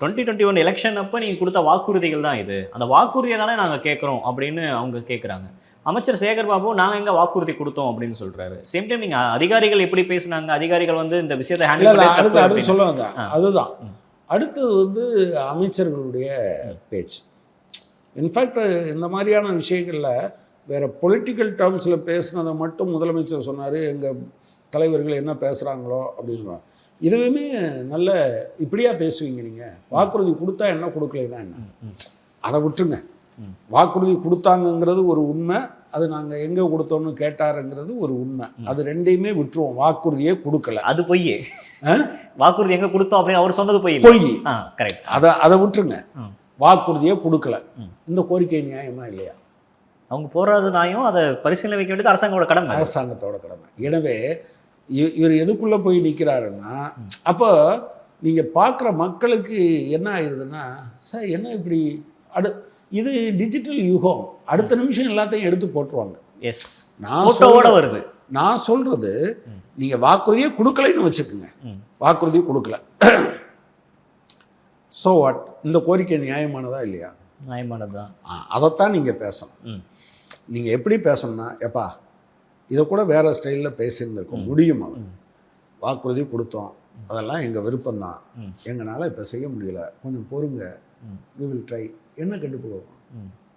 2021 election அப்போ நீங்கள் கொடுத்த வாக்குறுதிகள் தான் இது. அந்த வாக்குறுதியை தானே நாங்கள் கேட்குறோம் அப்படின்னு அவங்க கேட்குறாங்க. அமைச்சர் சேகர் பாபு நாங்கள் எங்கே வாக்குறுதி கொடுத்தோம் அப்படின்னு சொல்கிறாரு. சேம் டைம் நீங்கள் அதிகாரிகள் எப்படி பேசுனாங்க, அதிகாரிகள் வந்து இந்த விஷயத்தை ஹேண்டில் அடுத்து சொல்ல வந்தேன். அதுதான் அடுத்தது வந்து அமைச்சர்களுடைய பேச்சு. இன்ஃபேக்ட் இந்த மாதிரியான விஷயங்களில் வேறு பொலிட்டிக்கல் டேர்ம்ஸில் பேசுனதை மட்டும் முதலமைச்சர் சொன்னார், எங்கள் தலைவர்கள் என்ன பேசுகிறாங்களோ அப்படின்னு. இதுவுமே நல்ல இப்படியா பேசுவீங்க நீங்கள்? வாக்குறுதி கொடுத்தா என்ன, கொடுக்கலைன்னா என்ன, அதை விட்டுருங்க. வாக்குறுதி கொடுத்தாங்கங்கிறது ஒரு உண்மை, அது நாங்கள் எங்கே கொடுத்தோன்னு கேட்டாருங்கிறது ஒரு உண்மை. அது ரெண்டையுமே விட்டுருவோம். வாக்குறுதியே கொடுக்கல, அது பொய். வாக்குறுதி எங்கே கொடுத்தோம் அப்படின்னு அவர் சொன்னது பொய். கரெக்ட். அதை விட்டுருங்க. வாக்குறுதியே கொடுக்கல, இந்த கோரிக்கை நியாயமா இல்லையா? அவங்க போராது நியாயம், அதை பரிசீலனை வைக்க வேண்டியது அரசாங்கத்தோட கடமை. அரசாங்கத்தோட கடமை. எனவே இவர் எதுக்குள்ளே போய் நிற்கிறாருன்னா, அப்போ நீங்கள் பார்க்குற மக்களுக்கு என்ன ஆயிடுதுன்னா, சார் என்ன இப்படி இது டிஜிட்டல் யுகம், அடுத்த நிமிஷம் எல்லாத்தையும் எடுத்து போட்டுருவாங்க. எஸ், நான் வருது. நான் சொல்கிறது, நீங்கள் வாக்குறுதியே கொடுக்கலைன்னு வச்சுக்கோங்க, வாக்குறுதியே கொடுக்கல, ஸோ வாட், இந்த கோரிக்கை நியாயமானதா இல்லையா? நியாயமானது தான். அதைத்தான் நீங்கள் பேசணும். நீங்கள் எப்படி பேசணும்னா, எப்பா இதை கூட வேறு ஸ்டைலில் பேசியிருந்திருக்க முடியும். அவன் வாக்குறுதி கொடுத்தோம், அதெல்லாம் எங்கள் விருப்பம்தான், எங்களால் இப்போ செய்ய முடியல, கொஞ்சம் பொறுங்க, வி வில் ட்ரை, என்ன கெட்டு போகும்?